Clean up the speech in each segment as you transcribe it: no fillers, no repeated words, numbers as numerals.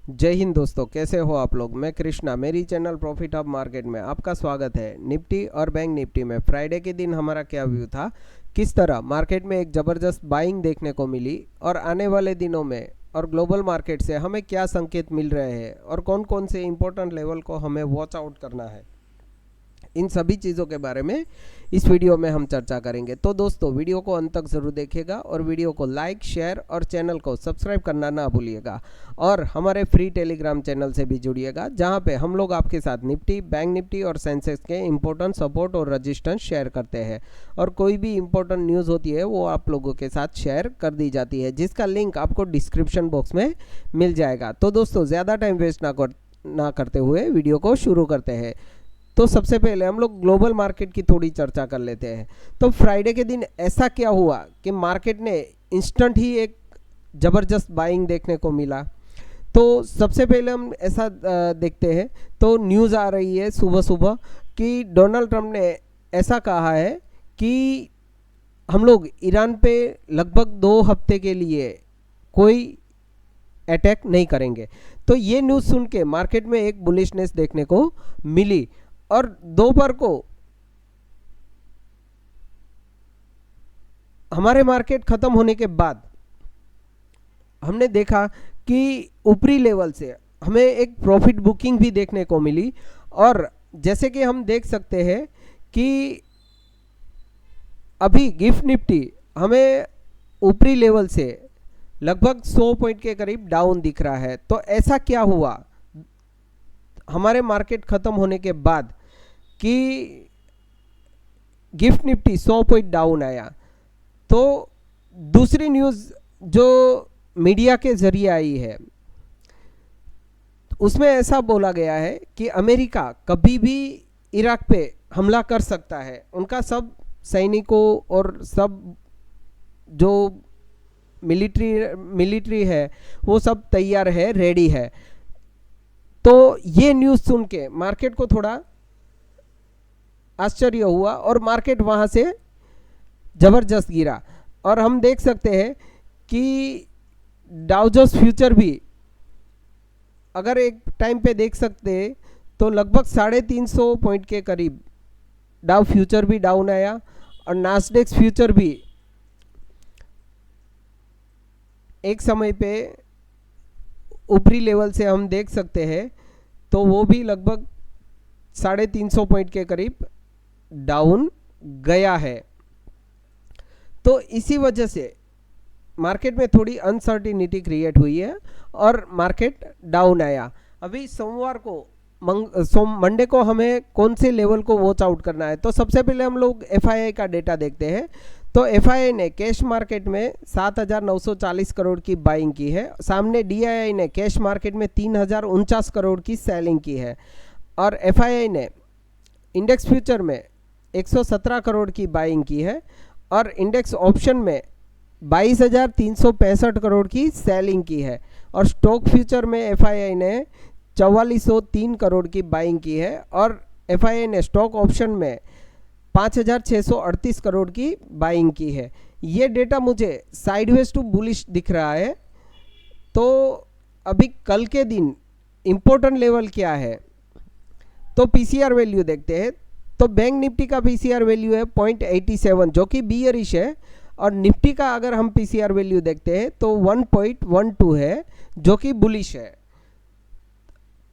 जय हिंद दोस्तों, कैसे हो आप लोग। मैं कृष्णा, मेरी चैनल प्रॉफिट हब मार्केट में आपका स्वागत है। निफ्टी और बैंक निफ्टी में फ्राइडे के दिन हमारा क्या व्यू था, किस तरह मार्केट में एक ज़बरदस्त बाइंग देखने को मिली और आने वाले दिनों में और ग्लोबल मार्केट से हमें क्या संकेत मिल रहे हैं और कौन कौन से इंपॉर्टेंट लेवल को हमें वॉच आउट करना है, इन सभी चीज़ों के बारे में इस वीडियो में हम चर्चा करेंगे। तो दोस्तों, वीडियो को अंत तक ज़रूर देखिएगा और वीडियो को लाइक, शेयर और चैनल को सब्सक्राइब करना ना भूलिएगा। और हमारे फ्री टेलीग्राम चैनल से भी जुड़िएगा, जहां पे हम लोग आपके साथ निफ्टी, बैंक निफ्टी और सेंसेक्स के इंपॉर्टेंट सपोर्ट और रजिस्टेंस शेयर करते हैं। और कोई भी इंपॉर्टेंट न्यूज़ होती है वो आप लोगों के साथ शेयर कर दी जाती है, जिसका लिंक आपको डिस्क्रिप्शन बॉक्स में मिल जाएगा। तो दोस्तों, ज़्यादा टाइम वेस्ट ना करते हुए वीडियो को शुरू करते हैं। तो सबसे पहले हम लोग ग्लोबल मार्केट की थोड़ी चर्चा कर लेते हैं। तो फ्राइडे के दिन ऐसा क्या हुआ कि मार्केट ने इंस्टेंट ही एक ज़बरदस्त बाइंग देखने को मिला। तो सबसे पहले हम ऐसा देखते हैं। तो न्यूज़ आ रही है सुबह सुबह कि डोनाल्ड ट्रंप ने ऐसा कहा है कि हम लोग ईरान पे लगभग 2 हफ्ते के लिए कोई अटैक नहीं करेंगे। तो ये न्यूज़ सुन के मार्केट में एक बुलिशनेस देखने को मिली और दोपहर को हमारे मार्केट खत्म होने के बाद हमने देखा कि ऊपरी लेवल से हमें एक प्रॉफिट बुकिंग भी देखने को मिली। और जैसे कि हम देख सकते हैं कि अभी गिफ्ट निफ्टी हमें ऊपरी लेवल से लगभग 100 पॉइंट के करीब डाउन दिख रहा है। तो ऐसा क्या हुआ हमारे मार्केट खत्म होने के बाद कि गिफ्ट निफ्टी 100 पॉइंट डाउन आया। तो दूसरी न्यूज़ जो मीडिया के जरिए आई है उसमें ऐसा बोला गया है कि अमेरिका कभी भी इराक पे हमला कर सकता है। उनका सब सैनिकों और सब जो मिलिट्री है वो सब तैयार है, रेडी है। तो ये न्यूज़ सुन के मार्केट को थोड़ा आश्चर्य हुआ और मार्केट वहाँ से ज़बरदस्त गिरा। और हम देख सकते हैं कि डाउ जोन्स फ्यूचर भी अगर एक टाइम पे देख सकते हैं तो लगभग 350 पॉइंट के करीब डाउ फ्यूचर भी डाउन आया और नास्डेक्स फ्यूचर भी एक समय पे ऊपरी लेवल से हम देख सकते हैं तो वो भी लगभग 350 पॉइंट के करीब डाउन गया है। तो इसी वजह से मार्केट में थोड़ी अनसर्टिनिटी क्रिएट हुई है और मार्केट डाउन आया। अभी सोमवार को मंडे को हमें कौन से लेवल को वॉच आउट करना है। तो सबसे पहले हम लोग एफआईआई का डेटा देखते हैं। तो एफआईआई ने कैश मार्केट में 7,940 करोड़ की बाइंग की है। सामने डीआईआई ने कैश मार्केट में 3,049 करोड़ की सेलिंग की है। और एफआईआई ने इंडेक्स फ्यूचर में 117 करोड़ की बाइंग की है और इंडेक्स ऑप्शन में 22,365 करोड़ की सेलिंग की है। और स्टॉक फ्यूचर में एफआईआई ने 4403 करोड़ की बाइंग की है और एफआईआई ने स्टॉक ऑप्शन में 5,638 करोड़ की बाइंग की है। ये डेटा मुझे साइडवेज टू बुलिश दिख रहा है। तो अभी कल के दिन इम्पोर्टेंट लेवल क्या है, तो पीसीआर वैल्यू देखते हैं। तो बैंक निफ्टी का पीसीआर वैल्यू है 0.87 जो कि बियरिश है। और निफ्टी का अगर हम पीसीआर वैल्यू देखते हैं तो 1.12 है जो कि बुलिश है।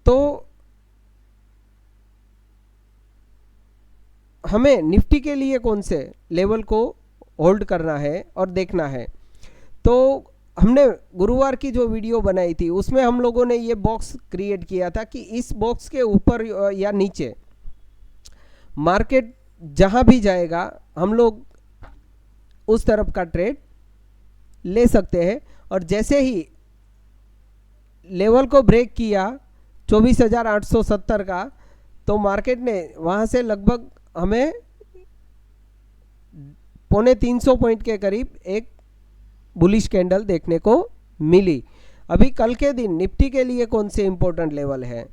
तो हमें निफ्टी के लिए कौन से लेवल को होल्ड करना है और देखना है। तो हमने गुरुवार की जो वीडियो बनाई थी उसमें हम लोगों ने ये बॉक्स क्रिएट किया था कि इस बॉक्स के ऊपर या नीचे मार्केट जहां भी जाएगा हम लोग उस तरफ का ट्रेड ले सकते हैं। और जैसे ही लेवल को ब्रेक किया 24,870 का, तो मार्केट ने वहां से लगभग हमें 350 पॉइंट के करीब एक बुलिश कैंडल देखने को मिली। अभी कल के दिन निफ्टी के लिए कौन से इंपॉर्टेंट लेवल है,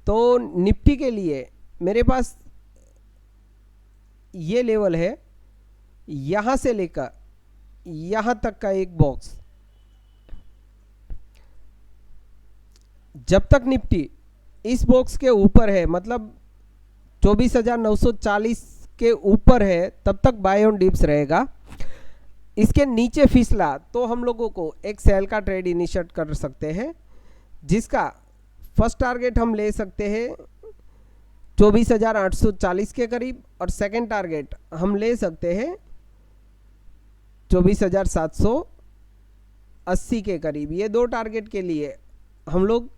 तो निफ्टी के लिए मेरे पास ये लेवल है, यहाँ से लेकर यहाँ तक का एक बॉक्स जब तक निफ्टी इस बॉक्स के ऊपर है, मतलब 24,940 के ऊपर है, तब तक बाय ऑन डिप्स रहेगा। इसके नीचे फिसला तो हम लोगों को एक सेल का ट्रेड इनिशिएट कर सकते हैं, जिसका फर्स्ट टारगेट हम ले सकते हैं 24,840 के करीब, और सेकंड टारगेट हम ले सकते हैं 24,780 के करीब। ये दो टारगेट के लिए हम लोग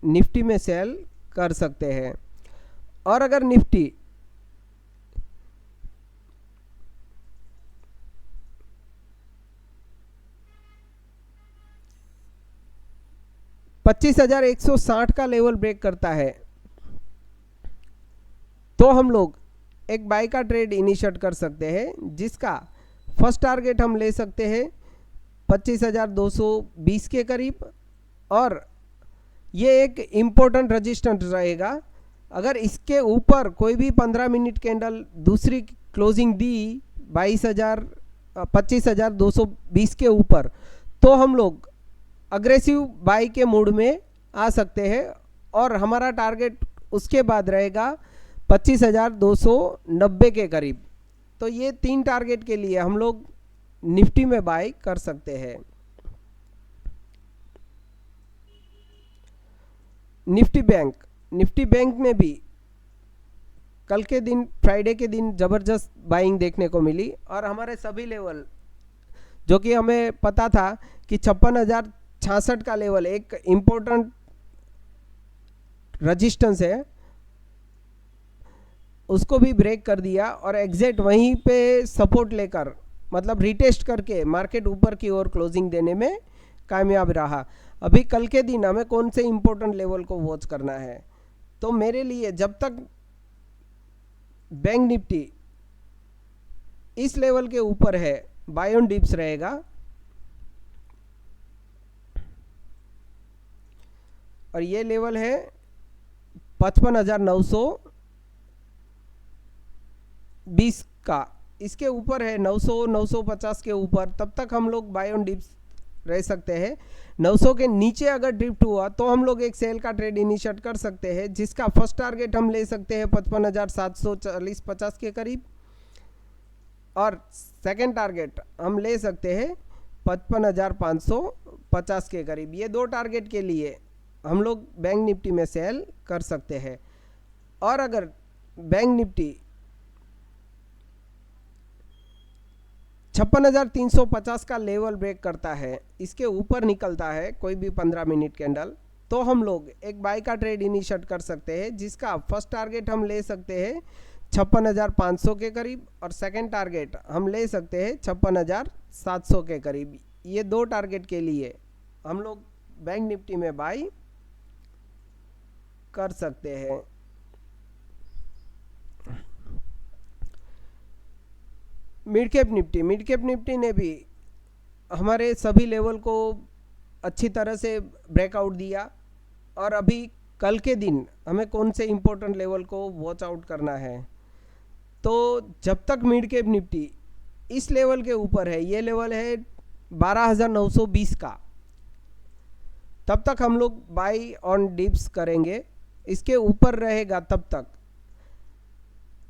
निफ्टी में सेल कर सकते हैं। और अगर निफ्टी $25,160 का लेवल ब्रेक करता है तो हम लोग एक बाय का ट्रेड इनिशिएट कर सकते हैं, जिसका फर्स्ट टारगेट हम ले सकते हैं 25,220 के करीब, और ये एक इम्पोर्टेंट रेजिस्टेंस रहेगा। अगर इसके ऊपर कोई भी 15 मिनट कैंडल दूसरी क्लोजिंग दी 25,220 के ऊपर, तो हम लोग अग्रेसिव बाई के मूड में आ सकते हैं, और हमारा टारगेट उसके बाद रहेगा 25,290 के करीब। तो ये 3 टारगेट के लिए हम लोग निफ्टी में बाई कर सकते हैं। निफ्टी बैंक में भी कल के दिन, फ्राइडे के दिन ज़बरदस्त बाइंग देखने को मिली, और हमारे सभी लेवल जो कि हमें पता था कि 56,066 का लेवल एक इम्पोर्टेंट रजिस्टेंस है, उसको भी ब्रेक कर दिया, और एग्जैक्ट वहीं पे सपोर्ट लेकर, मतलब रिटेस्ट करके मार्केट ऊपर की ओर क्लोजिंग देने में कामयाब रहा। अभी कल के दिन हमें कौन से इम्पोर्टेंट लेवल को वॉच करना है, तो मेरे लिए जब तक बैंक निफ्टी इस लेवल के ऊपर है, बाय ऑन डिप्स रहेगा। और ये लेवल है 55,920 का, इसके ऊपर है 900 950 के ऊपर, तब तक हम लोग बाय ऑन डिप्स रह सकते हैं। 900 के नीचे अगर ड्रिफ्ट हुआ तो हम लोग एक सेल का ट्रेड इनिशिएट कर सकते हैं, जिसका फर्स्ट टारगेट हम ले सकते हैं 55,740-50 के करीब, और सेकंड टारगेट हम ले सकते हैं 55,550 के करीब। ये दो टारगेट के लिए हम लोग बैंक निफ्टी में सेल कर सकते हैं। और अगर बैंक निफ्टी 56,350 का लेवल ब्रेक करता है, इसके ऊपर निकलता है कोई भी 15 मिनट कैंडल, तो हम लोग एक बाय का ट्रेड इनिशिएट कर सकते हैं, जिसका फर्स्ट टारगेट हम ले सकते हैं 56,500 के करीब, और सेकंड टारगेट हम ले सकते हैं 56,700 के करीब। ये दो टारगेट के लिए हम लोग बैंक निफ्टी में बाय कर सकते हैं। मिड कैप निफ्टी ने भी हमारे सभी लेवल को अच्छी तरह से ब्रेकआउट दिया, और अभी कल के दिन हमें कौन से इम्पोर्टेंट लेवल को वॉच आउट करना है, तो जब तक मिड कैप निफ्टी इस लेवल के ऊपर है, ये लेवल है 12,920 का, तब तक हम लोग बाई ऑन डिप्स करेंगे। इसके ऊपर रहेगा तब तक,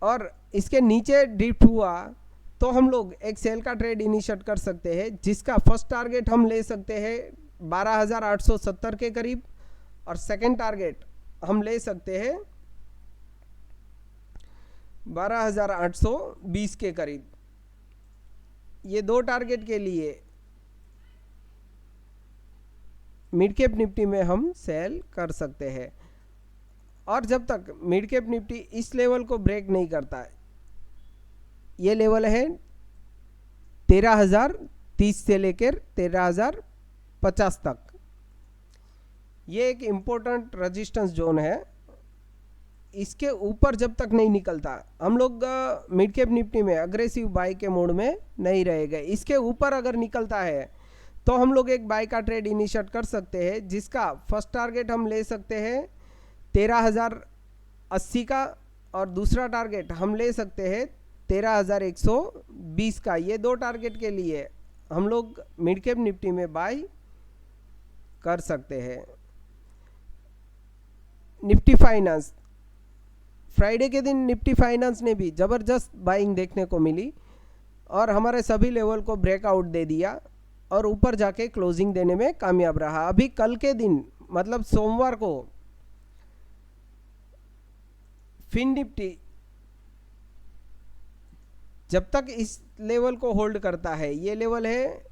और इसके नीचे डिप हुआ तो हम लोग एक सेल का ट्रेड इनिशिएट कर सकते हैं, जिसका फर्स्ट टारगेट हम ले सकते हैं 12,870 के करीब, और सेकंड टारगेट हम ले सकते हैं 12,820 के करीब। ये दो टारगेट के लिए मिड कैप निफ्टी में हम सेल कर सकते हैं। और जब तक मिड कैप निफ्टी इस लेवल को ब्रेक नहीं करता, ये लेवल है 13,030 से लेकर 13,050 तक, ये एक इम्पोर्टेंट रेजिस्टेंस जोन है। इसके ऊपर जब तक नहीं निकलता, हम लोग मिड कैप निफ्टी में अग्रेसिव बाय के मोड में नहीं रहेंगे। इसके ऊपर अगर निकलता है तो हम लोग एक बाय का ट्रेड इनिशिएट कर सकते हैं, जिसका फर्स्ट टारगेट हम ले सकते हैं 13,080 का, और दूसरा टारगेट हम ले सकते हैं 13,120 का। ये दो टारगेट के लिए हम लोग मिड कैप निफ्टी में बाय कर सकते हैं। निफ्टी फाइनेंस, फ्राइडे के दिन निफ्टी फाइनेंस ने भी ज़बरदस्त बाइंग देखने को मिली और हमारे सभी लेवल को ब्रेकआउट दे दिया और ऊपर जाके क्लोजिंग देने में कामयाब रहा। अभी कल के दिन मतलब सोमवार को फिन निफ्टी जब तक इस लेवल को होल्ड करता है, ये लेवल है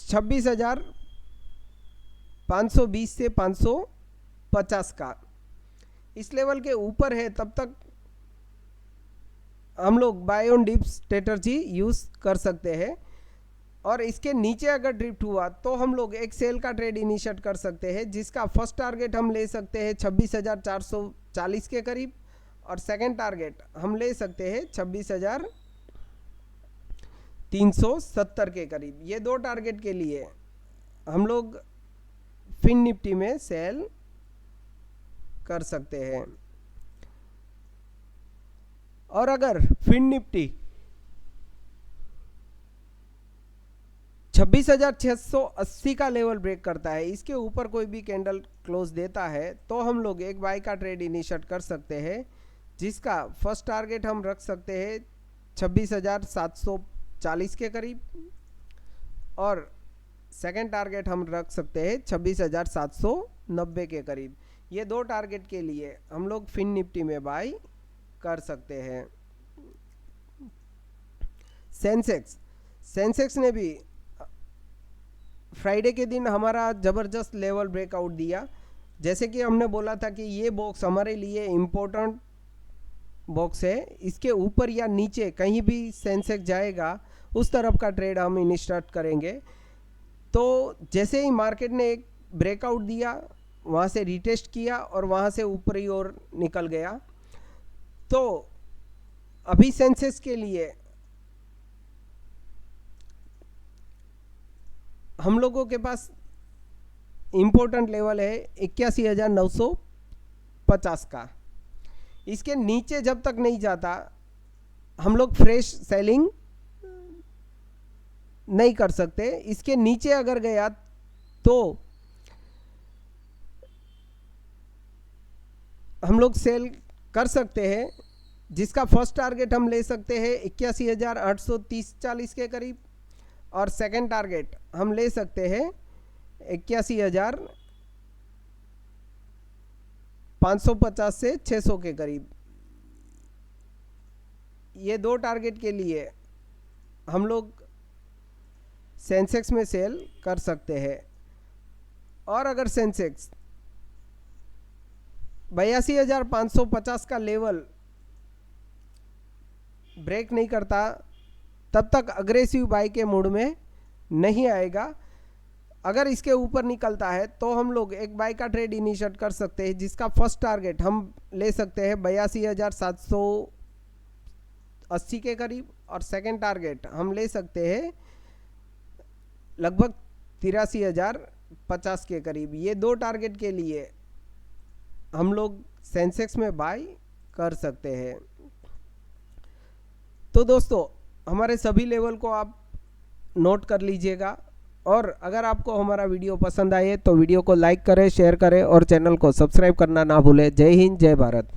26,520 से 550 का, इस लेवल के ऊपर है तब तक हम लोग buy on dip strategy use कर सकते हैं। और इसके नीचे अगर ड्रिफ्ट हुआ तो हम लोग एक सेल का ट्रेड इनिशिएट कर सकते हैं, जिसका फर्स्ट टारगेट हम ले सकते हैं 26,440 के करीब और सेकंड टारगेट हम ले सकते हैं 26,370 के करीब। ये दो टारगेट के लिए हम लोग फिन निफ्टी में सेल कर सकते हैं। और अगर फिन निफ्टी 26,680 का लेवल ब्रेक करता है, इसके ऊपर कोई भी कैंडल क्लोज देता है, तो हम लोग एक बाय का ट्रेड इनिशिएट कर सकते हैं, जिसका फर्स्ट टारगेट हम रख सकते हैं 26,740 के करीब और सेकंड टारगेट हम रख सकते हैं 26,790 के करीब। ये दो टारगेट के लिए हम लोग फिन निफ्टी में बाय कर सकते हैं। सेंसेक्स ने भी फ्राइडे के दिन हमारा ज़बरदस्त लेवल ब्रेकआउट दिया। जैसे कि हमने बोला था कि ये बॉक्स हमारे लिए इम्पोर्टेंट बॉक्स है, इसके ऊपर या नीचे कहीं भी सेंसेक्स जाएगा उस तरफ का ट्रेड हम इनिशिएट करेंगे। तो जैसे ही मार्केट ने एक ब्रेकआउट दिया, वहाँ से रिटेस्ट किया और वहाँ से ऊपरी ओर निकल गया। तो अभी सेंसेक्स के लिए हम लोगों के पास इम्पोर्टेंट लेवल है 81,950 का। इसके नीचे जब तक नहीं जाता हम लोग फ्रेश सेलिंग नहीं कर सकते। इसके नीचे अगर गया तो हम लोग सेल कर सकते हैं, जिसका फर्स्ट टारगेट हम ले सकते हैं 81,830-40 के करीब और सेकंड टारगेट हम ले सकते हैं 81,550 से 600 के करीब। ये दो टारगेट के लिए हम लोग सेंसेक्स में सेल कर सकते हैं। और अगर सेंसेक्स 82,550 का लेवल ब्रेक नहीं करता, तब तक अग्रेसिव बाई के मूड में नहीं आएगा। अगर इसके ऊपर निकलता है तो हम लोग एक बाई का ट्रेड इनिशिएट कर सकते हैं, जिसका फर्स्ट टारगेट हम ले सकते हैं 82,780 के करीब और सेकंड टारगेट हम ले सकते हैं लगभग 83,050 के करीब। ये दो टारगेट के लिए हम लोग सेंसेक्स में बाई कर सकते हैं। तो दोस्तों, हमारे सभी लेवल को आप नोट कर लीजिएगा और अगर आपको हमारा वीडियो पसंद आए तो वीडियो को लाइक करें, शेयर करें और चैनल को सब्सक्राइब करना ना भूलें। जय हिंद, जय भारत।